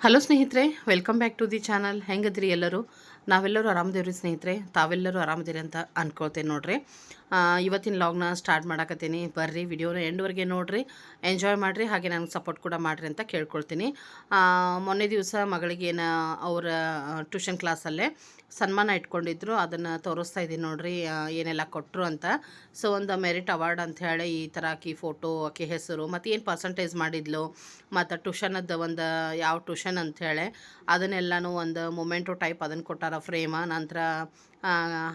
Hello ಸ್ನೇಹಿತರೆ, welcome back to the channel. ಹೆಂಗದ್ರಿ ಎಲ್ಲರೂ? ನಾವೆಲ್ಲರೂ ಆರಾಮದೇವ್ರಿ ಸ್ನೇಹಿತರೆ. ತಾವೆಲ್ಲರೂ ಆರಾಮದಿರಿ ಅಂತ ಅಂದ್ಕೊಳ್ತೇನೆ ನೋಡ್ರಿ. ಇವತ್ತಿನ ಲಾಗ್ನ ಸ್ಟಾರ್ಟ್ ಮಾಡಾಕತ್ತೀನಿ. ಬರ್ರಿ, ವಿಡಿಯೋನ ಎಂಡ್ವರೆಗೆ ನೋಡಿರಿ, ಎಂಜಾಯ್ ಮಾಡಿರಿ, ಹಾಗೆ ನನಗೆ ಸಪೋರ್ಟ್ ಕೂಡ ಮಾಡಿರಿ ಅಂತ ಕೇಳ್ಕೊಳ್ತೀನಿ. ಮೊನ್ನೆ ದಿವಸ ಮಗಳಿಗೇನು ಅವರ ಟ್ಯೂಷನ್ ಕ್ಲಾಸಲ್ಲೇ ಸನ್ಮಾನ ಇಟ್ಕೊಂಡಿದ್ರು, ಅದನ್ನು ತೋರಿಸ್ತಾ ಇದ್ದೀನಿ ನೋಡ್ರಿ, ಏನೆಲ್ಲ ಕೊಟ್ಟರು ಅಂತ. ಸೊ ಒಂದು ಮೆರಿಟ್ ಅವಾರ್ಡ್ ಅಂತ ಹೇಳಿ ಈ ಥರ ಆಕಿ ಫೋಟೋ, ಆಕಿ ಹೆಸರು, ಮತ್ತು ಏನು ಪರ್ಸಂಟೇಜ್ ಮಾಡಿದ್ಲು, ಮತ್ತು ಟ್ಯೂಷನದ್ದು ಒಂದು ಯಾವ ಟ್ಯೂಷನ್ ಅಂಥೇಳಿ ಅದನ್ನೆಲ್ಲನೂ ಒಂದು ಮೊಮೆಂಟೋ ಟೈಪ್ ಅದನ್ನು ಕೊಟ್ಟಾರ ಫ್ರೇಮ. ನಂತರ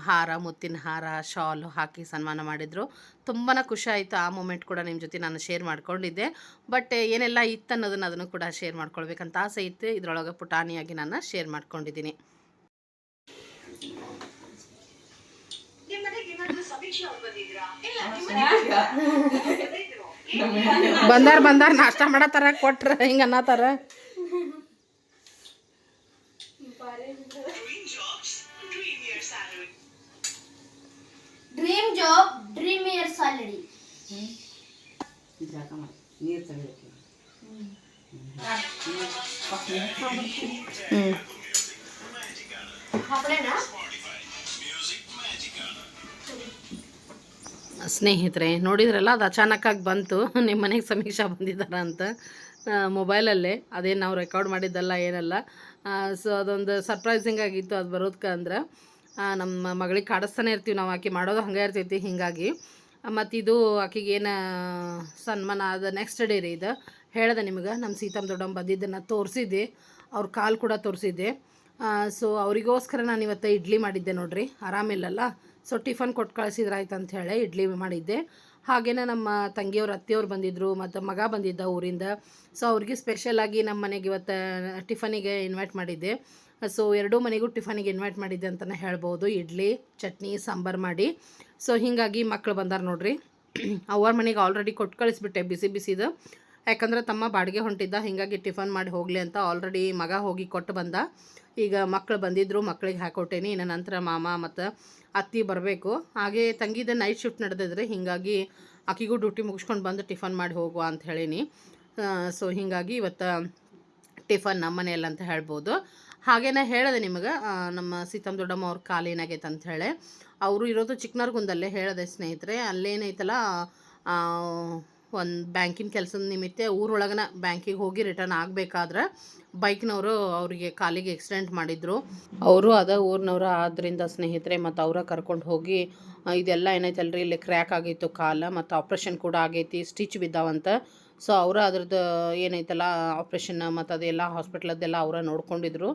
ಹಾರ, ಮುತ್ತಿನ ಹಾರ, ಶಾಲು ಹಾಕಿ ಸನ್ಮಾನ ಮಾಡಿದರು. ತುಂಬಾ ಖುಷಿ ಆಯಿತು. ಆ ಮೂಮೆಂಟ್ ಕೂಡ ನಿಮ್ಮ ಜೊತೆ ನಾನು ಶೇರ್ ಮಾಡ್ಕೊಂಡಿದ್ದೆ. ಬಟ್ ಏನೆಲ್ಲ ಇತ್ತು ಅನ್ನೋದನ್ನು ಅದನ್ನು ಕೂಡ ಶೇರ್ ಮಾಡ್ಕೊಳ್ಬೇಕಂತ ಆಸೆ ಇತ್ತು. ಇದರೊಳಗೆ ಪುಟಾಣಿಯಾಗಿ ನಾನು ಶೇರ್ ಮಾಡ್ಕೊಂಡಿದ್ದೀನಿ. ಬಂದಾರ ನಾಷ್ಟ ಮಾಡತ್ತಾರ, ಕೊಟ್ರ ಹಿಂಗ ಅನ್ನತಾರ. Dream job, dream year salary. ಸ್ನೇಹಿತರೆ ನೋಡಿದ್ರಲ್ಲ, ಅದು ಅಚಾನಕ್ಕಾಗಿ ಬಂತು. ನಿಮ್ಮ ಮನೆಗೆ ಸಮೀಕ್ಷಾ ಬಂದಿದ್ದಾರ ಅಂತ ಮೊಬೈಲಲ್ಲೇ. ಅದೇನು ನಾವು ರೆಕಾರ್ಡ್ ಮಾಡಿದ್ದಲ್ಲ, ಏನಲ್ಲ. ಸೊ ಅದೊಂದು ಸರ್ಪ್ರೈಸಿಂಗ್ ಆಗಿತ್ತು ಅದು ಬರೋದಕ್ಕೆ. ಅಂದ್ರೆ ನಮ್ಮ ಮಗಳಿಗೆ ಕಾಡಿಸ್ತಾನೆ ಇರ್ತೀವಿ ನಾವು, ಆಕೆ ಮಾಡೋದು ಹಂಗೆ ಇರ್ತೈತಿ. ಹೀಗಾಗಿ ಮತ್ತು ಇದು ಆಕೆಗೇನು ಸನ್ಮಾನ ಅದು ನೆಕ್ಸ್ಟ್ ಡೇ ರೀ. ಇದು ಹೇಳಿದೆ ನಿಮಗೆ, ನಮ್ಮ ಸೀತಮ್ಮ ದೊಡ್ಡಮ್ಮ ಬಂದಿದ್ದನ್ನು ತೋರಿಸಿದ್ದೆ, ಅವ್ರ ಕಾಲು ಕೂಡ ತೋರಿಸಿದ್ದೆ. ಸೊ ಅವರಿಗೋಸ್ಕರ ನಾನು ಇವತ್ತು ಇಡ್ಲಿ ಮಾಡಿದ್ದೆ ನೋಡ್ರಿ, ಆರಾಮಿಲ್ಲಲ್ಲ. ಸೊ ಟಿಫನ್ ಕೊಟ್ಟು ಕಳಿಸಿದ್ರಾಯ್ತು ಅಂತ ಹೇಳಿ ಇಡ್ಲಿ ಮಾಡಿದ್ದೆ. ಹಾಗೆಯೇ ನಮ್ಮ ತಂಗಿಯವ್ರು, ಅತ್ತೆಯವ್ರು ಬಂದಿದ್ದರು, ಮತ್ತು ಮಗ ಬಂದಿದ್ದ ಊರಿಂದ. ಸೊ ಅವ್ರಿಗೆ ಸ್ಪೆಷಲಾಗಿ ನಮ್ಮ ಮನೆಗೆ ಇವತ್ತು ಟಿಫನಿಗೆ ಇನ್ವೈಟ್ ಮಾಡಿದ್ದೆ. ಸೊ ಎರಡೂ ಮನೆಗೂ ಟಿಫನಿಗೆ ಇನ್ವೈಟ್ ಮಾಡಿದ್ದೆ ಅಂತಲೇ ಹೇಳ್ಬೋದು. ಇಡ್ಲಿ, ಚಟ್ನಿ, ಸಾಂಬಾರು ಮಾಡಿ. ಸೊ ಹೀಗಾಗಿ ಮಕ್ಕಳು ಬಂದಾರ ನೋಡ್ರಿ. ಅವ್ರ ಮನೆಗೆ ಆಲ್ರೆಡಿ ಕೊಟ್ಟು ಕಳಿಸ್ಬಿಟ್ಟೆ ಬಿಸಿ ಬಿಸಿದು. ಯಾಕಂದ್ರೆ ತಮ್ಮ ಬಾಡಿಗೆ ಹೊಂಟಿದ್ದ, ಹೀಗಾಗಿ ಟಿಫನ್ ಮಾಡಿ ಹೋಗಲಿ ಅಂತ ಆಲ್ರೆಡಿ ಮಗ ಹೋಗಿ ಕೊಟ್ಟು ಬಂದ. ಈಗ ಮಕ್ಕಳು ಬಂದಿದ್ದರು, ಮಕ್ಕಳಿಗೆ ಹಾಕೊಟ್ಟೇನಿ. ಇನ್ನು ನಂತರ ಮಾಮ ಮತ್ತು ಅತ್ತಿ ಬರಬೇಕು. ಹಾಗೆ ತಂಗಿದ ನೈಟ್ ಶಿಫ್ಟ್ ನಡೆದಿದ್ರೆ, ಹೀಗಾಗಿ ಆಕಿಗೂ ಡ್ಯೂಟಿ ಮುಗಿಸ್ಕೊಂಡು ಬಂದು ಟಿಫನ್ ಮಾಡಿ ಹೋಗುವ ಅಂತ ಹೇಳೀನಿ. ಸೊ ಹೀಗಾಗಿ ಇವತ್ತು ಟಿಫನ್ ನಮ್ಮ ಮನೆಯಲ್ಲ ಅಂತ ಹೇಳ್ಬೋದು. ಹಾಗೇನೆ ಹೇಳಿದೆ ನಿಮಗೆ, ನಮ್ಮ ಸೀತಮ್ಮ ದೊಡ್ಡಮ್ಮ ಅವ್ರ ಕಾಲು ಏನಾಗೈತೆ ಅಂತ ಹೇಳಿ. ಅವರು ಇರೋದು ಚಿಕ್ಕನರ್ಗುಂದಲ್ಲೇ. ಹೇಳಿದೆ ಸ್ನೇಹಿತರೆ, ಅಲ್ಲೇನೈತಲ್ಲ, ಒಂದು ಬ್ಯಾಂಕಿನ ಕೆಲಸದ ನಿಮಿತ್ತ ಊರೊಳಗನ ಬ್ಯಾಂಕಿಗೆ ಹೋಗಿ ರಿಟರ್ನ್ ಆಗಬೇಕಾದ್ರೆ ಬೈಕ್ನವರು ಅವರಿಗೆ ಕಾಲಿಗೆ ಆಕ್ಸಿಡೆಂಟ್ ಮಾಡಿದರು. ಅವರು ಅದ ಊರಿನವರು ಆದ್ದರಿಂದ ಸ್ನೇಹಿತರೆ, ಮತ್ತು ಅವರ ಕರ್ಕೊಂಡು ಹೋಗಿ ಇದೆಲ್ಲ ಏನೈತಲ್ರಿ, ಇಲ್ಲಿ ಕ್ರ್ಯಾಕ್ ಆಗಿತ್ತು ಕಾಲ, ಮತ್ತು ಆಪ್ರೇಷನ್ ಕೂಡ ಆಗೈತಿ, ಸ್ಟಿಚ್ ಬಿದ್ದಾವಂತ. ಸೊ ಅವರು ಅದ್ರದ್ದು ಏನೈತಲ್ಲ ಆಪ್ರೇಷನ್ ಮತ್ತು ಅದೆಲ್ಲ ಹಾಸ್ಪಿಟ್ಲದ್ದೆಲ್ಲ ಅವರ ನೋಡ್ಕೊಂಡಿದ್ರು.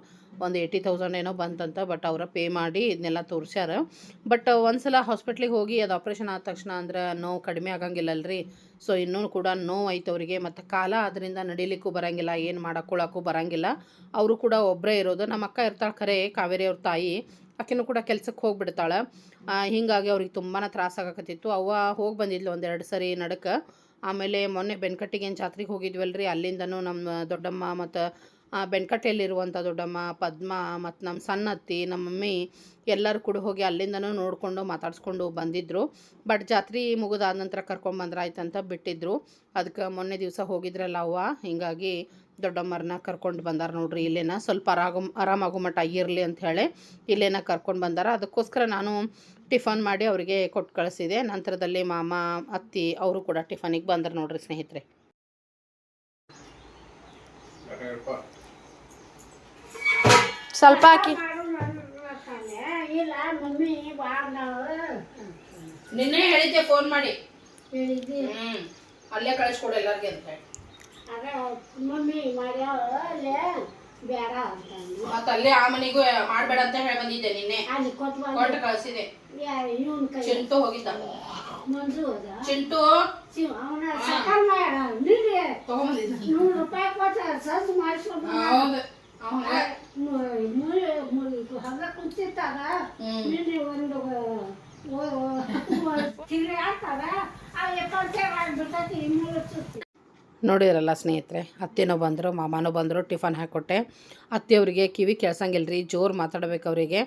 ಒಂದು 80,000 ಏನೋ ಬಂತಂತ. ಬಟ್ ಅವರ ಪೇ ಮಾಡಿ ಇದನ್ನೆಲ್ಲ ತೋರಿಸ್ಯಾರ. ಬಟ್ ಒಂದು ಸಲ ಹಾಸ್ಪಿಟ್ಲಿಗೆ ಹೋಗಿ ಅದು ಆಪ್ರೇಷನ್ ಆದ ತಕ್ಷಣ ಅಂದ್ರೆ ನೋವು ಕಡಿಮೆ ಆಗಂಗಿಲ್ಲಲ್ರಿ. ಸೊ ಇನ್ನೂ ಕೂಡ ನೋವು ಐತೆ ಅವರಿಗೆ, ಮತ್ತು ಕಾಲ ಅದರಿಂದ ನಡಿಲಿಕ್ಕೂ ಬರೋಂಗಿಲ್ಲ, ಏನು ಮಾಡಕ್ಕೊಳಕ್ಕೂ ಬರೋಂಗಿಲ್ಲ. ಅವರು ಕೂಡ ಒಬ್ಬರೇ ಇರೋದು. ನಮ್ಮ ಅಕ್ಕ ಇರ್ತಾಳೆ ಖರೆ, ಕಾವೇರಿ ಅವ್ರ ತಾಯಿ, ಆಕೆನೂ ಕೂಡ ಕೆಲ್ಸಕ್ಕೆ ಹೋಗಿಬಿಡ್ತಾಳೆ. ಹೀಗಾಗಿ ಅವ್ರಿಗೆ ತುಂಬಾ ತ್ರಾಸಾಗಕತ್ತಿತ್ತು. ಅವ್ವ ಹೋಗಿ ಬಂದಿದ್ಲು 1-2 ಸರಿ ನಡಕ್ಕೆ. ಆಮೇಲೆ ಮೊನ್ನೆ ಬೆನ್ಕಟ್ಟಿಗೇನು ಜಾತ್ರೆಗೆ ಹೋಗಿದ್ವಲ್ರಿ, ಅಲ್ಲಿಂದನೂ ನಮ್ಮ ದೊಡ್ಡಮ್ಮ ಮತ್ತು ಬೆನ್ಕಟ್ಟೆಯಲ್ಲಿರುವಂಥ ದೊಡ್ಡಮ್ಮ ಪದ್ಮ ಮತ್ತು ನಮ್ಮ ಸಣ್ಣ ಅತ್ತಿ, ನಮ್ಮ ಮಮ್ಮಿ ಎಲ್ಲರೂ ಕೂಡ ಹೋಗಿ ಅಲ್ಲಿಂದನೂ ನೋಡಿಕೊಂಡು ಮಾತಾಡಿಸ್ಕೊಂಡು ಬಂದಿದ್ದರು. ಬಟ್ ಜಾತ್ರೆ ಮುಗಿದಾದ ನಂತರ ಕರ್ಕೊಂಬಂದ್ರಾಯ್ತಂತ ಬಿಟ್ಟಿದ್ರು. ಅದಕ್ಕೆ ಮೊನ್ನೆ ದಿವಸ ಹೋಗಿದ್ರಲ್ಲ ಅವ್ವ, ಹೀಗಾಗಿ ದೊಡ್ಡಮ್ಮರನ್ನ ಕರ್ಕೊಂಡು ಬಂದಾರ ನೋಡ್ರಿ. ಇಲ್ಲೇನ ಸ್ವಲ್ಪ ಆರಾಮಾಗೋ ಮಟ್ಟ ಇರಲಿ ಅಂತ ಹೇಳಿ ಇಲ್ಲೇನ ಕರ್ಕೊಂಡು ಬಂದಾರ. ಅದಕ್ಕೋಸ್ಕರ ನಾನು ಟಿಫನ್ ಮಾಡಿ ಅವರಿಗೆ ಕೊಟ್ಟು ಕಳಿಸಿದೆ. ನಂತರದಲ್ಲಿ ಮಾಮ, ಅತ್ತಿ ಅವರು ಕೂಡ ಟಿಫನಿಗೆ ಬಂದರು ನೋಡ್ರಿ ಸ್ನೇಹಿತರೆ. ಸ್ವಲ್ಪ ಹಾಕಿ. ನಿನ್ನೆ ಹೇಳಿದ್ದೆ ಫೋನ್ ಮಾಡಿ, ಅಲ್ಲೇ ಕಳಿಸ್ಕೊಡು ಎಲ್ಲರಿಗೆ ಅಂತ ಹೇಳಿ. ಮತ್ತೆ ಅಲ್ಲೇ ಆ ಮನೆಗೂ ಮಾಡ್ಬೇಡ ಅಂತ ಹೇಳಿ ಬಂದಿದ್ದೆ. ನಿನ್ನೆ ಕೊಟ್ಟು ಕಳಿಸಿದೆ. ಚಿಂಟು ಹೋಗಿದ್ದ, ಚಿಂಟು ನೋಡಿದ್ರಲ್ಲ ಸ್ನೇಹಿತರೆ, ಅತ್ತೆನೂ ಬಂದರು, ಮಾಮನೂ ಬಂದರು, ಟಿಫನ್ ಹಾಕ್ಕೊಟ್ಟೆ. ಅತ್ತೆಯವರಿಗೆ ಕಿವಿ ಕೇಳ್ಸಂಗಿಲ್ಲ ರೀ, ಜೋರು ಮಾತಾಡ್ಬೇಕು ಅವರಿಗೆ.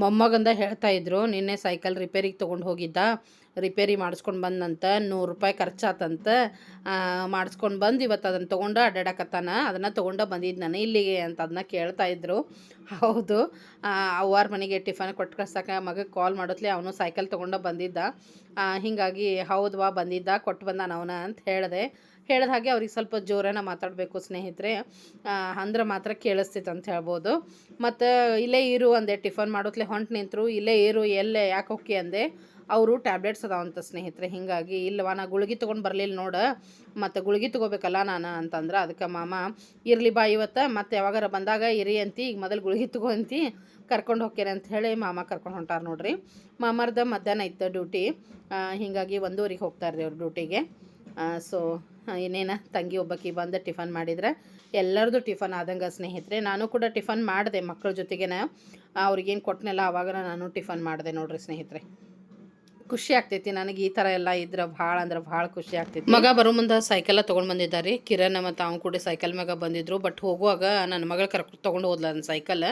ಮೊಮ್ಮಗಂದ ಹೇಳ್ತಾಯಿದ್ರು, ನಿನ್ನೆ ಸೈಕಲ್ ರಿಪೇರಿಗೆ ತೊಗೊಂಡು ಹೋಗಿದ್ದ, ರಿಪೇರಿ ಮಾಡಿಸ್ಕೊಂಡು ಬಂದಂತ ₹100 ಖರ್ಚಾತಂತ. ಮಾಡಿಸ್ಕೊಂಡು ಬಂದು ಇವತ್ತು ಅದನ್ನು ತೊಗೊಂಡು ಅಡ್ಡಾಡಕತ್ತಾನ. ಅದನ್ನು ತೊಗೊಂಡು ಬಂದಿದ್ದು ನಾನು ಇಲ್ಲಿಗೆ ಅಂತ ಅದನ್ನ ಕೇಳ್ತಾಯಿದ್ರು. ಹೌದು, ಅವ್ವಾರ ಮನೆಗೆ ಟಿಫನ್ ಕೊಟ್ಟು ಕಳ್ಸಕ್ಕೆ ಮಗಗೆ ಕಾಲ್ ಮಾಡೋತ್ಲೆ ಅವನು ಸೈಕಲ್ ತೊಗೊಂಡು ಬಂದಿದ್ದ. ಹೀಗಾಗಿ ಹೌದವಾ ಬಂದಿದ್ದ, ಕೊಟ್ಟು ಬಂದಾನ ಅವನ ಅಂತ ಹೇಳಿದೆ. ಹೇಳಿದ ಹಾಗೆ ಅವ್ರಿಗೆ ಸ್ವಲ್ಪ ಜೋರನ ಮಾತಾಡಬೇಕು ಸ್ನೇಹಿತರೆ, ಅಂದ್ರೆ ಮಾತ್ರ ಕೇಳಿಸ್ತೈತೆ ಅಂತ ಹೇಳ್ಬೋದು. ಮತ್ತು ಇಲ್ಲೇ ಇರು ಅಂದೆ, ಟಿಫನ್ ಮಾಡೋತ್ಲೆ ಹೊಂಟು ನಿಂತರು. ಇಲ್ಲೇ ಇರು, ಎಲ್ಲೇ ಯಾಕೆ ಹೋಗಿ ಅಂದೆ. ಅವರು ಟ್ಯಾಬ್ಲೆಟ್ಸ್ ಅದಾವಂತ ಸ್ನೇಹಿತರೆ. ಹೀಗಾಗಿ ಇಲ್ಲವಾ ನಾ ಗುಳಿಗೆ ತೊಗೊಂಡು ಬರಲಿಲ್ಲ ನೋಡು, ಮತ್ತು ಗುಳಿಗೆ ತೊಗೋಬೇಕಲ್ಲ ನಾನು ಅಂತಂದ್ರೆ, ಅದಕ್ಕೆ ಮಾಮ ಇರಲಿ ಬಾ ಇವತ್ತು, ಮತ್ತು ಯಾವಾಗಾರ ಬಂದಾಗ ಇರಿ ಅಂತಿ, ಈಗ ಮೊದಲು ಗುಳಿಗೆ ತೊಗೊಂತಿ ಕರ್ಕೊಂಡು ಹೋಗ್ಯಾರೆ ಅಂತ ಹೇಳಿ ಮಾಮ ಕರ್ಕೊಂಡು ಹೊಂಟಾರ ನೋಡ್ರಿ. ಮಾಮರ್ದ ಮಧ್ಯಾಹ್ನ ಇತ್ತು ಡ್ಯೂಟಿ, ಹೀಗಾಗಿ 1:15 ಹೋಗ್ತಾರ್ರಿ ಅವ್ರು ಡ್ಯೂಟಿಗೆ. ಸೊ ಇನ್ನೇನು ತಂಗಿ ಒಬ್ಬಾಕಿ ಬಂದು ಟಿಫನ್ ಮಾಡಿದ್ರೆ ಎಲ್ಲರದು ಟಿಫನ್ ಆದಂಗೆ ಸ್ನೇಹಿತರೆ. ನಾನು ಕೂಡ ಟಿಫನ್ ಮಾಡಿದೆ ಮಕ್ಕಳ ಜೊತೆಗೇನೆ. ಅವ್ರಿಗೇನು ಕೊಟ್ಟನೆಲ್ಲ ಆವಾಗ ನಾನು ಟಿಫನ್ ಮಾಡಿದೆ ನೋಡ್ರಿ ಸ್ನೇಹಿತರೆ. ಖುಷಿ ಆಗ್ತೈತಿ ನನಗೆ ಈ ಥರ ಎಲ್ಲ ಇದ್ರೆ, ಭಾಳ ಅಂದ್ರೆ ಭಾಳ ಖುಷಿ ಆಗ್ತೈತಿ. ಮಗ ಬರೋ ಮುಂದೆ ಸೈಕಲ್ಲ ತೊಗೊಂಡು ಬಂದಿದ್ದಾರೆ. ಕಿರಣ್ ಮತ್ತು ಅವ್ನು ಕೂಡ ಸೈಕಲ್ ಮ್ಯಾಗ ಬಂದಿದ್ರು. ಬಟ್ ಹೋಗುವಾಗ ನನ್ನ ಮಗಳು ತೊಗೊಂಡು ಹೋದ್ಲ ನನ್ನ ಸೈಕಲ್.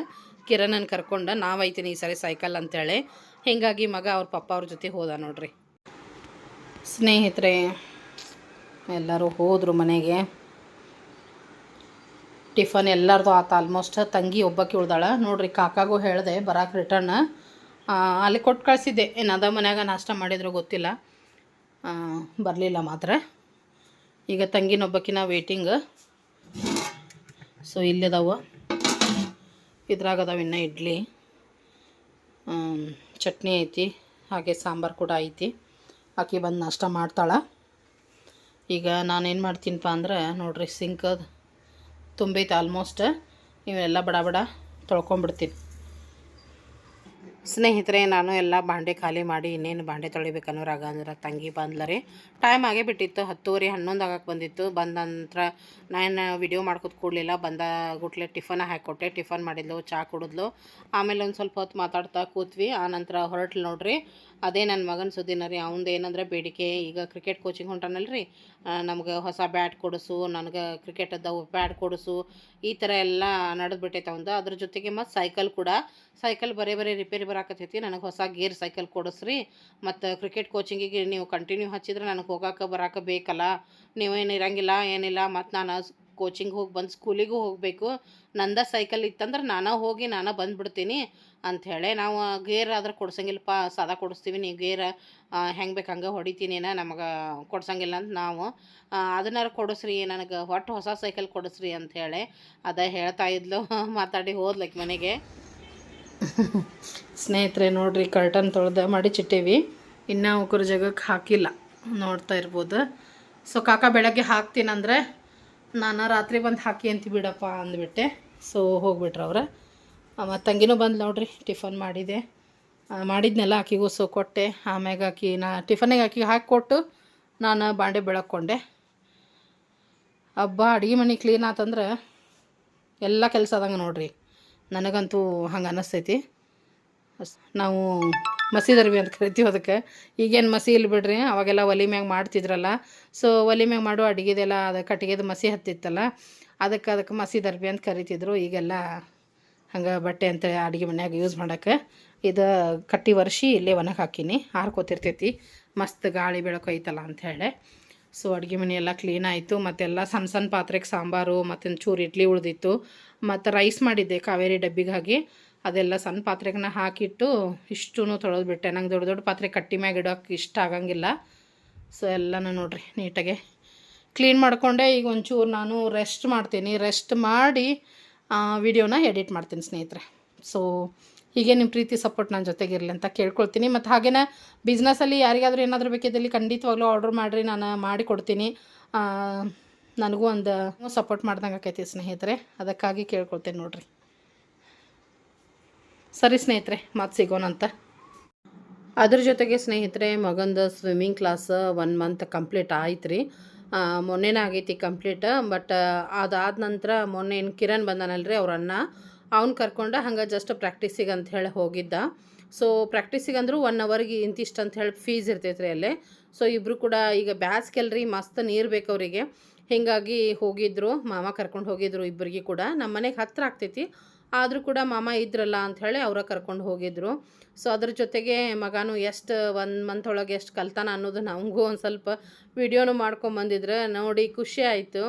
ಕಿರಣನ್ ಕರ್ಕೊಂಡು ನಾವೈತೀನಿ ಈ ಸರಿ ಸೈಕಲ್ ಅಂತೇಳಿ. ಹೀಗಾಗಿ ಮಗ ಅವ್ರ ಪಪ್ಪ ಅವ್ರ ಜೊತೆ ಹೋದ ನೋಡ್ರಿ ಸ್ನೇಹಿತರೆ. ಎಲ್ಲರೂ ಹೋದರು ಮನೆಗೆ. ಟಿಫನ್ ಎಲ್ಲರದು ಆತ ಆಲ್ಮೋಸ್ಟ್. ತಂಗಿ ಒಬ್ಬಕ್ಕೆ ಉಳ್ದಾಳ ನೋಡ್ರಿ. ಕಾಕಾಗೂ ಹೇಳಿದೆ ಬರಾಕೆ ರಿಟರ್ನ್, ಅಲ್ಲಿ ಕೊಟ್ಟು ಕಳಿಸಿದ್ದೆ. ಏನದ ಮನ್ಯಾಗ ನಾಷ್ಟ ಮಾಡಿದ್ರು ಗೊತ್ತಿಲ್ಲ, ಬರಲಿಲ್ಲ ಮಾತ್ರ. ಈಗ ತಂಗಿನೊಬ್ಬಕ್ಕಿನ ವೇಟಿಂಗ್. ಸೊ ಇಲ್ಲದಾವ, ಇದ್ರಾಗದಾವ ಇನ್ನು ಇಡ್ಲಿ, ಚಟ್ನಿ ಐತಿ, ಹಾಗೆ ಸಾಂಬಾರು ಕೂಡ ಐತಿ. ಆಕಿ ಬಂದು ನಾಷ್ಟ ಮಾಡ್ತಾಳೆ. ಈಗ ನಾನೇನು ಮಾಡ್ತೀನಪ್ಪ ಅಂದ್ರೆ ನೋಡ್ರಿ, ಸಿಂಕ್ ತುಂಬೈತೆ ಆಲ್ಮೋಸ್ಟ್. ಇವೆಲ್ಲ ಬಡ ಬಡ ತೊಳ್ಕೊಂಬಿಡ್ತೀನಿ ಸ್ನೇಹಿತರೆ. ನಾನು ಎಲ್ಲ ಬಾಂಡೆ ಖಾಲಿ ಮಾಡಿ ಇನ್ನೇನು ಬಾಂಡೆ ತೊಳಿಬೇಕನ್ನೋರಾಗ ಅಂದ್ರೆ ತಂಗಿ ಬಂದ್ಲರಿ. ಟೈಮ್ ಆಗೇ ಬಿಟ್ಟಿತ್ತು, 10:30 11 ಆಗಕ್ಕೆ ಬಂದಿತ್ತು. ಬಂದ ನಂತರ ನಾನು ವಿಡಿಯೋ ಮಾಡ್ಕೊತ ಕೂಡಲಿಲ್ಲ. ಬಂದ ಗುಟ್ಲೆ ಟಿಫನ್ ಹಾಕಿಕೊಟ್ಟೆ. ಟಿಫನ್ ಮಾಡಿದ್ಲು, ಚಹಾ ಕುಡಿದ್ಲು. ಆಮೇಲೆ ಒಂದು ಸ್ವಲ್ಪ ಹೊತ್ತು ಮಾತಾಡ್ತಾ ಕೂತ್ವಿ. ಆ ನಂತರ ಹೊರಟ್ಲು ನೋಡ್ರಿ. ಅದೇ ನನ್ನ ಮಗನ ಸುದ್ದಿನ ರೀ. ಅವ್ನದು ಏನಂದ್ರೆ ಬೇಡಿಕೆ, ಈಗ ಕ್ರಿಕೆಟ್ ಕೋಚಿಂಗ್ ಹೊಂಟಾನಲ್ರಿ, ನಮ್ಗೆ ಹೊಸ ಬ್ಯಾಟ್ ಕೊಡಿಸು, ನನಗೆ ಕ್ರಿಕೆಟದ್ದು ಬ್ಯಾಟ್ ಕೊಡಿಸು, ಈ ಥರ ಎಲ್ಲ ನಡೆದ್ಬಿಟ್ಟೈತೆ ಅವಂದು. ಅದ್ರ ಜೊತೆಗೆ ಮತ್ತು ಸೈಕಲ್ ಕೂಡ, ಸೈಕಲ್ ಬರೀ ರಿಪೇರಿ ಬರಾಕತ್ತೈತಿ. ನನಗೆ ಹೊಸ ಗೇರ್ ಸೈಕಲ್ ಕೊಡಿಸ್ರಿ, ಮತ್ತು ಕ್ರಿಕೆಟ್ ಕೋಚಿಂಗಿಗೆ ನೀವು ಕಂಟಿನ್ಯೂ ಹಚ್ಚಿದ್ರೆ ನನಗೆ ಹೋಗೋಕೆ ಬರೋಕೆ ಬೇಕಲ್ಲ, ನೀವೇನು ಇರಂಗಿಲ್ಲ ಏನಿಲ್ಲ. ಮತ್ತು ನಾನು ಕೋಚಿಂಗ್ ಹೋಗಿ ಬಂದು ಸ್ಕೂಲಿಗೂ ಹೋಗಬೇಕು. ನಂದ ಸೈಕಲ್ ಇತ್ತಂದ್ರೆ ನಾನು ಹೋಗಿ ನಾನು ಬಂದುಬಿಡ್ತೀನಿ ಅಂಥೇಳಿ. ನಾವು ಗೇರ್ ಆದ್ರೆ ಕೊಡ್ಸಂಗಿಲ್ಲಪ್ಪ, ಸಾದಾ ಕೊಡಿಸ್ತೀವಿ, ನೀವು ಗೇರ್ ಹೆಂಗೆ ಬೇಕು ಹಂಗೆ ಹೊಡಿತೀನೇನ, ನಮಗೆ ಕೊಡ್ಸಂಗಿಲ್ಲ ಅಂತ ನಾವು. ಅದನ್ನಾರು ಕೊಡಿಸ್ರಿ, ನನಗೆ ಒಟ್ಟು ಹೊಸ ಸೈಕಲ್ ಕೊಡಿಸ್ರಿ ಅಂಥೇಳಿ ಅದ ಹೇಳ್ತಾ ಇದ್ಲು. ಮಾತಾಡಿ ಹೋದ್ಲಕ್ಕೆ ಮನೆಗೆ. ಸ್ನೇಹಿತರೆ ನೋಡ್ರಿ, ಕರ್ಟನ್ ತೊಳೆದ ಮಾಡಿ ಚಿಟ್ಟೇವಿ, ಇನ್ನೂ ಅವಕ್ಕರ ಜಾಗಕ್ಕೆ ಹಾಕಿಲ್ಲ, ನೋಡ್ತಾ ಇರ್ಬೋದು. ಸೊ ಕಾಕ ಬೆಳಗ್ಗೆ ಹಾಕ್ತೀನಂದ್ರೆ ನಾನು ರಾತ್ರಿ ಬಂದು ಹಾಕಿ ಅಂತ ಬಿಡಪ್ಪ ಅಂದ್ಬಿಟ್ಟೆ. ಸೊ ಹೋಗ್ಬಿಟ್ರು ಅವ್ರು. ಮತ್ತು ತಂಗಿನೂ ಬಂದು ನೋಡ್ರಿ, ಟಿಫನ್ ಮಾಡಿದೆ, ಮಾಡಿದ್ನೆಲ್ಲ ಆಕಿಗೂ ಸೊ ಕೊಟ್ಟೆ. ಆಮ್ಯಾಗ ಆಕಿ ಟಿಫನಿಗೆ ಆಕಿಗೆ ಹಾಕಿಕೊಟ್ಟು ನಾನು ಬಾಂಡೆ ಬೆಳಕೊಂಡೆ. ಹಬ್ಬ ಅಡುಗೆ ಮನೆ ಕ್ಲೀನ್ ಆತಂದ್ರೆ ಎಲ್ಲ ಕೆಲಸ ಆದಂಗೆ ನೋಡ್ರಿ. ನನಗಂತೂ ಹಂಗೆ ಅನ್ನಿಸ್ತೈತಿ. ನಾವು ಮಸಿ ದರ್ಬಿ ಅಂತ ಕರಿತೀವಿ ಅದಕ್ಕೆ. ಈಗೇನು ಮಸಿ ಇಲ್ಲಿ ಬಿಡ್ರಿ, ಅವಾಗೆಲ್ಲ ಒಲೆ ಮ್ಯಾಗ ಮಾಡ್ತಿದ್ರಲ್ಲ. ಸೊ ಒಲೆ ಮ್ಯಾಗ ಮಾಡೋ ಅಡುಗೆದೆಲ್ಲ ಅದು ಕಟ್ಟಿಗೆದು ಮಸಿ ಹತ್ತಿತ್ತಲ್ಲ, ಅದಕ್ಕೆ ಮಸಿ ದರ್ಬಿ ಅಂತ ಕರಿತಿದ್ರು. ಈಗೆಲ್ಲ ಹಂಗೆ ಬಟ್ಟೆ ಅಂತ ಅಡುಗೆ ಮನ್ಯಾಗ ಯೂಸ್ ಮಾಡೋಕ್ಕೆ. ಇದು ಕಟ್ಟಿ ವರ್ಷಿ ಇಲ್ಲೇ ಒಣಗಿ ಹಾಕೀನಿ, ಹಾರ್ಕೋತಿರ್ತೈತಿ, ಮಸ್ತ್ ಗಾಳಿ ಬೆಳಕು ಐತಲ್ಲ ಅಂಥೇಳಿ. ಸೊ ಅಡುಗೆ ಮನೆ ಎಲ್ಲ ಕ್ಲೀನ್ ಆಯಿತು. ಮತ್ತೆಲ್ಲ ಸಣ್ಣ ಸಣ್ಣ ಪಾತ್ರೆಗೆ ಸಾಂಬಾರು, ಮತ್ತು ಚೂರು ಇಡ್ಲಿ ಉಳಿದಿತ್ತು, ಮತ್ತು ರೈಸ್ ಮಾಡಿದ್ದೆ ಕಾವೇರಿ ಡಬ್ಬಿಗೆ ಹಾಕಿ. ಅದೆಲ್ಲ ಸಣ್ಣ ಪಾತ್ರೆಗೆ ಹಾಕಿಟ್ಟು ಇಷ್ಟೂ ತೊಳೆದ್ಬಿಟ್ಟೆ. ನಂಗೆ ದೊಡ್ಡ ದೊಡ್ಡ ಪಾತ್ರೆ ಕಟ್ಟಿ ಮ್ಯಾಗ ಇಡೋಕೆ ಇಷ್ಟ ಆಗಂಗಿಲ್ಲ. ಸೊ ಎಲ್ಲನೂ ನೋಡ್ರಿ ನೀಟಾಗೆ ಕ್ಲೀನ್ ಮಾಡಿಕೊಂಡೆ. ಈಗ ಒಂಚೂರು ನಾನು ರೆಸ್ಟ್ ಮಾಡ್ತೀನಿ. ರೆಸ್ಟ್ ಮಾಡಿ ವಿಡಿಯೋನ ಎಡಿಟ್ ಮಾಡ್ತೀನಿ ಸ್ನೇಹಿತರೆ. ಸೊ ಹೀಗೆ ನಿಮ್ಮ ಪ್ರೀತಿ ಸಪೋರ್ಟ್ ನನ್ನ ಜೊತೆಗಿರಲಿ ಅಂತ ಕೇಳ್ಕೊಳ್ತೀನಿ. ಮತ್ತು ಹಾಗೇನೇ ಬಿಸ್ನೆಸ್ಸಲ್ಲಿ ಯಾರಿಗಾದ್ರೂ ಏನಾದರೂ ಬೇಕಿದ್ದಲ್ಲಿ ಖಂಡಿತವಾಗ್ಲೂ ಆರ್ಡ್ರ್ ಮಾಡಿರಿ, ನಾನು ಮಾಡಿ ಕೊಡ್ತೀನಿ. ನನಗೂ ಒಂದು ಸಪೋರ್ಟ್ ಮಾಡ್ದಂಗೆ ಆಕೈತಿ ಸ್ನೇಹಿತರೆ, ಅದಕ್ಕಾಗಿ ಕೇಳ್ಕೊಳ್ತೀನಿ ನೋಡ್ರಿ. ಸರಿ ಸ್ನೇಹಿತರೆ, ಮತ್ತೆ ಸಿಗೋಣಂತ. ಅದ್ರ ಜೊತೆಗೆ ಸ್ನೇಹಿತರೆ, ಮಗಂದು ಸ್ವಿಮ್ಮಿಂಗ್ ಕ್ಲಾಸ್ 1 ಮಂತ್ ಕಂಪ್ಲೀಟ್ ಆಯ್ತು ರೀ. ಮೊನ್ನೆನೇ ಆಗೈತಿ ಕಂಪ್ಲೀಟ್. ಬಟ್ ಅದಾದ ನಂತರ ಮೊನ್ನೆ ಕಿರಣ್ ಬಂದಾನಲ್ರಿ ಅವ್ರ ಅಣ್ಣ, ಅವ್ನು ಕರ್ಕೊಂಡು ಹಂಗೆ ಜಸ್ಟ್ ಪ್ರಾಕ್ಟೀಸಿಗೆ ಅಂತ ಹೇಳಿ ಹೋಗಿದ್ದ. ಸೊ ಪ್ರಾಕ್ಟೀಸಿಗೆ ಅಂದರೂ 1 ಅವರ್ಗೆ ಇಂತಿಷ್ಟು ಅಂತ ಹೇಳಿ ಫೀಸ್ ಇರ್ತೈತೆ ರೀ ಅಲ್ಲೇ. ಸೊ ಇಬ್ಬರು ಕೂಡ ಈಗ ಬ್ಯಾಸ್ಗೆಲ್ರಿ, ಮಸ್ತ್ ನೀರು ಬೇಕು ಅವರಿಗೆ. ಹೀಗಾಗಿ ಹೋಗಿದ್ರು, ಮಾಮ ಕರ್ಕೊಂಡು ಹೋಗಿದ್ರು ಇಬ್ಬರಿಗೆ ಕೂಡ. ನಮ್ಮ ಮನೆಗೆ ಹತ್ತಿರ ಆಗ್ತೈತಿ, ಆದರೂ ಕೂಡ ಮಾಮ ಇದ್ರಲ್ಲ ಅಂಥೇಳಿ ಅವರ ಕರ್ಕೊಂಡು ಹೋಗಿದ್ರು. ಸೊ ಅದ್ರ ಜೊತೆಗೆ ಮಗನೂ ಎಷ್ಟು 1 ಮಂತ್ ಒಳಗೆ ಎಷ್ಟು ಕಲ್ತಾನ ಅನ್ನೋದು ನಮಗೂ ಒಂದು ಸ್ವಲ್ಪ ವಿಡಿಯೋನು ಮಾಡ್ಕೊಂಬಂದಿದ್ರೆ ನೋಡಿ ಖುಷಿ ಆಯಿತು.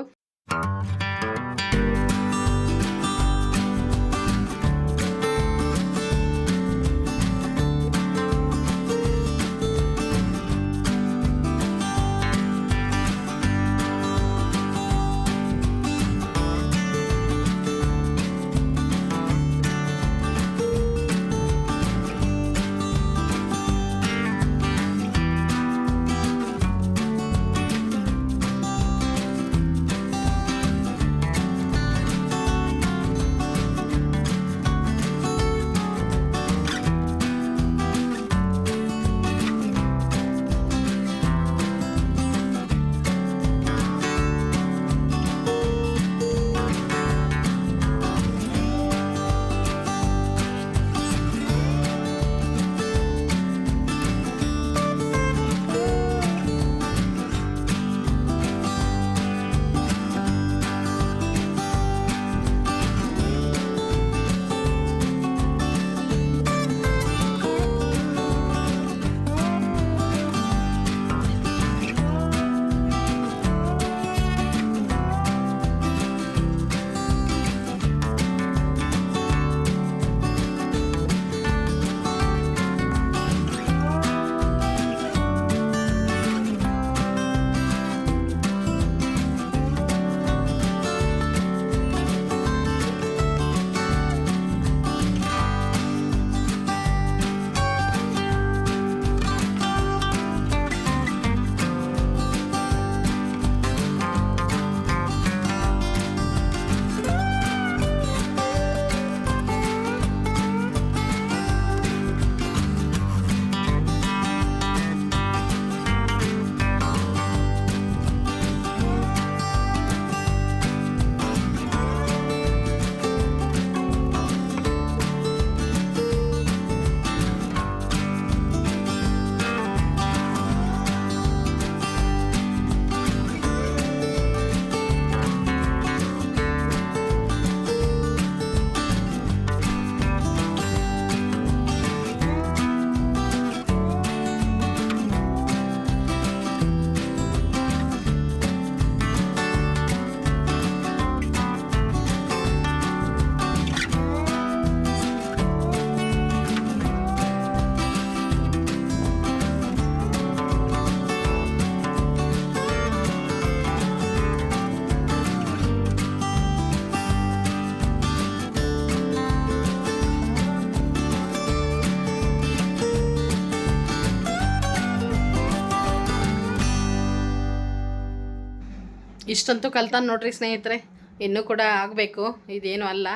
ಇಷ್ಟಂತೂ ಕಲ್ತಾನೆ ನೋಡ್ರಿ ಸ್ನೇಹಿತರೆ, ಇನ್ನೂ ಕೂಡ ಆಗಬೇಕು, ಇದೇನು ಅಲ್ಲ.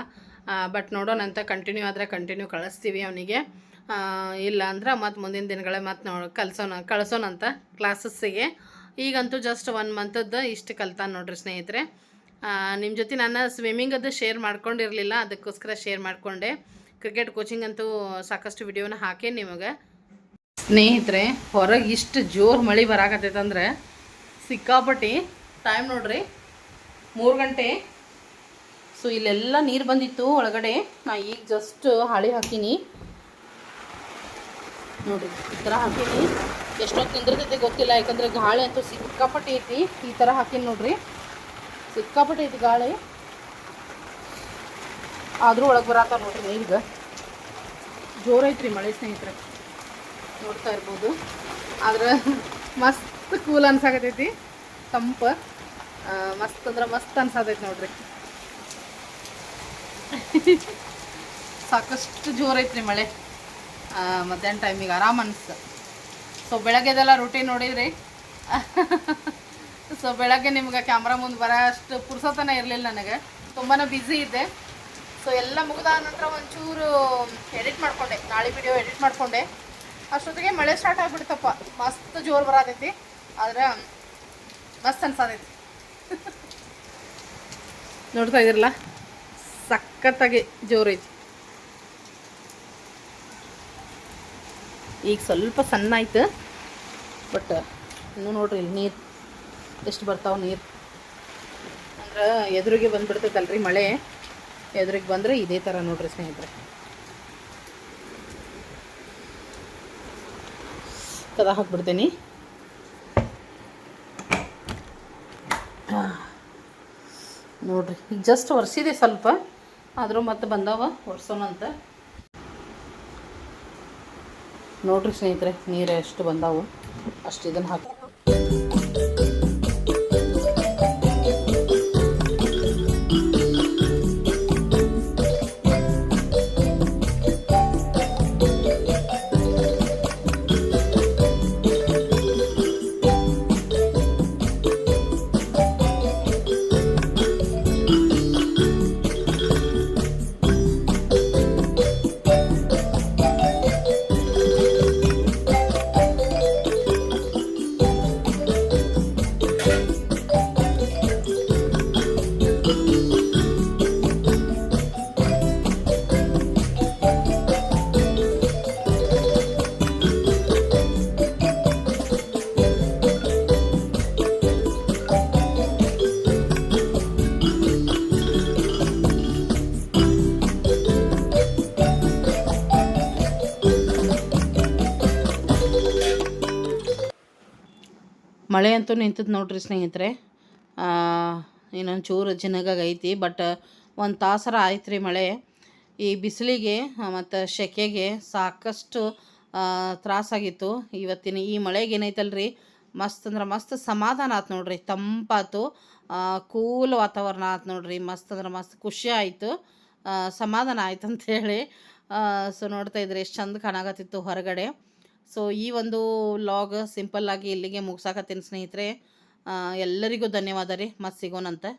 ಬಟ್ ನೋಡೋಣ ಅಂತ, ಕಂಟಿನ್ಯೂ ಆದರೆ ಕಂಟಿನ್ಯೂ ಕಳಿಸ್ತೀವಿ ಅವನಿಗೆ. ಇಲ್ಲ ಅಂದ್ರೆ ಮತ್ತು ಮುಂದಿನ ದಿನಗಳೇ ಮತ್ತು ಕಳಿಸೋಣಂತ ಕ್ಲಾಸಸ್ಸಿಗೆ. ಈಗಂತೂ ಜಸ್ಟ್ 1 ಮಂತದ್ದು ಇಷ್ಟು ಕಲ್ತಾನೆ ನೋಡ್ರಿ ಸ್ನೇಹಿತರೆ. ನಿಮ್ಮ ಜೊತೆ ನಾನು ಸ್ವಿಮ್ಮಿಂಗದ್ದು ಶೇರ್ ಮಾಡ್ಕೊಂಡಿರಲಿಲ್ಲ, ಅದಕ್ಕೋಸ್ಕರ ಶೇರ್ ಮಾಡಿಕೊಂಡೆ. ಕ್ರಿಕೆಟ್ ಕೋಚಿಂಗ್ ಅಂತೂ ಸಾಕಷ್ಟು ವಿಡಿಯೋನ ಹಾಕಿ ನಿಮಗೆ. ಸ್ನೇಹಿತರೆ, ಹೊರಗೆ ಇಷ್ಟು ಜೋರು ಮಳೆ ಬರಾಕತ್ತೈತಂದ್ರೆ ಸಿಕ್ಕಾಪಟ್ಟಿ. ಟೈಮ್ ನೋಡ್ರಿ 3 ಗಂಟೆ. ಸೊ ಇಲ್ಲೆಲ್ಲ ನೀರು ಬಂದಿತ್ತು ಒಳಗಡೆ. ನಾ ಈಗ ಜಸ್ಟ್ ಹಾಳಿ ಹಾಕೀನಿ ನೋಡಿರಿ, ಈ ಥರ ಹಾಕೀನಿ. ಎಷ್ಟೊತ್ತು ನಿಂದಿರ್ತೈತಿ ಗೊತ್ತಿಲ್ಲ, ಯಾಕಂದರೆ ಗಾಳಿ ಅಂತೂ ಸಿಕ್ಕಾಪಟ್ಟಿ ಐತಿ. ಈ ಥರ ಹಾಕೀನಿ ನೋಡ್ರಿ, ಸಿಕ್ಕಾಪಟ್ಟಿ ಐತಿ ಗಾಳಿ. ಆದರೂ ಒಳಗೆ ಬರತ್ತಾರ ನೋಡ್ರಿ ನೀರಿಗೆ. ಜೋರೈತ್ರಿ ಮಳೆ ಸ್ನೇಹಿತರೆ, ನೋಡ್ತಾ ಇರ್ಬೋದು. ಆದ್ರೆ ಮಸ್ತ್ ಕೂಲ್ ಅನ್ಸಾಕತೈತಿ, ತಂಪು ಮಸ್ತ್ ಅಂದ್ರೆ ಮಸ್ತ್ ಅನ್ಸಾತೈತಿ ನೋಡ್ರಿ. ಸಾಕಷ್ಟು ಜೋರೈತ್ರಿ ಮಳೆ. ಮಧ್ಯಾಹ್ನ ಟೈಮಿಗೆ ಆರಾಮ್ ಅನಿಸ್ತು. ಸೊ ಬೆಳಗ್ಗೆದೆಲ್ಲ ರೂಟೀನ್ ನೋಡಿದ್ರಿ. ಸೊ ಬೆಳಗ್ಗೆ ನಿಮ್ಗೆ ಕ್ಯಾಮ್ರಾ ಮುಂದೆ ಬರೋ ಅಷ್ಟು ಪುರ್ಸೋತನ ಇರಲಿಲ್ಲ ನನಗೆ, ತುಂಬಾ ಬ್ಯುಸಿ ಇದ್ದೆ. ಸೊ ಎಲ್ಲ ಮುಗಿದ ನಂತರ ಒಂಚೂರು ಎಡಿಟ್ ಮಾಡಿಕೊಂಡೆ, ನಾಳೆ ವಿಡಿಯೋ ಎಡಿಟ್ ಮಾಡಿಕೊಂಡೆ. ಅಷ್ಟೊತ್ತಿಗೆ ಮಳೆ ಸ್ಟಾರ್ಟ್ ಆಗಿಬಿಡ್ತಪ್ಪ, ಮಸ್ತ್ ಜೋರು ಬರತೈತಿ. ಆದ್ರೆ ಮಸ್ತ್ ಅನ್ಸತೈತಿ. ನೋಡ್ತಾ ಇದ್ರಲ್ಲ, ಸಖತ್ತಾಗಿ ಜೋರೈತಿ. ಈಗ ಸ್ವಲ್ಪ ಸಣ್ಣ ಆಯ್ತು, ಬಟ್ ಇನ್ನೂ ನೋಡ್ರಿ ಇಲ್ಲಿ ನೀರು ಎಷ್ಟು ಬರ್ತಾವೆ. ನೀರು ಅಂದ್ರೆ ಎದುರಿಗೆ ಬಂದುಬಿಡ್ತೈತಲ್ರಿ ಮಳೆ. ಎದುರಿಗೆ ಬಂದರೆ ಇದೇ ಥರ ನೋಡ್ರಿ ಸ್ನೇಹಿತರೆ. ಕದ ಹಾಕ್ಬಿಡ್ತೀನಿ. ನೋಡ್ರಿ ಈಗ ಜಸ್ಟ್ ಒರೆಸಿದೆ ಸ್ವಲ್ಪ, ಆದರೂ ಮತ್ತೆ ಬಂದಾವ ಒರೆಸೋಣಂತ. ನೋಡ್ರಿ ಸ್ನೇಹಿತರೆ, ನೀರು ಎಷ್ಟು ಬಂದಾವು ಅಷ್ಟು ಇದನ್ನು ಹಾಕಿ. ಮಳೆ ಅಂತೂ ನಿಂತದ್ದು ನೋಡ್ರಿ ಸ್ನೇಹಿತರೆ. ಇನ್ನೊಂದು ಚೂರು ಐತಿ, ಬಟ್ ಒಂದು ತಾಸರ ಆಯ್ತು ರೀ ಮಳೆ. ಈ ಬಿಸಿಲಿಗೆ ಮತ್ತು ಸೆಕೆಗೆ ಸಾಕಷ್ಟು ತ್ರಾಸಾಗಿತ್ತು. ಇವತ್ತಿನ ಈ ಮಳೆಗೆ ಏನೈತಲ್ರಿ, ಮಸ್ತ್ ಅಂದ್ರೆ ಮಸ್ತ್ ಸಮಾಧಾನ ಆಯ್ತು ನೋಡ್ರಿ, ತಂಪಾತು, ಕೂಲ್ ವಾತಾವರಣ ಆಯ್ತು ನೋಡ್ರಿ. ಮಸ್ತ್ ಅಂದ್ರೆ ಮಸ್ತ್ ಖುಷಿ ಆಯಿತು, ಸಮಾಧಾನ ಆಯ್ತು ಅಂಥೇಳಿ. ಸೊ ನೋಡ್ತಾ ಇದ್ರಿ ಎಷ್ಟು ಚಂದ ಕಾಣಾಕತ್ತಿತ್ತು ಹೊರಗಡೆ. ಸೊ ಈ ಒಂದು ವ್ಲಾಗ್ ಸಿಂಪಲ್ಲಾಗಿ ಇಲ್ಲಿಗೆ ಮುಗ್ಸಾಕತ್ತೀನಿ ಸ್ನೇಹಿತರೆ. ಎಲ್ಲರಿಗೂ ಧನ್ಯವಾದ ರೀ. ಮತ್ತೆ ಸಿಗೋಣಂತೆ.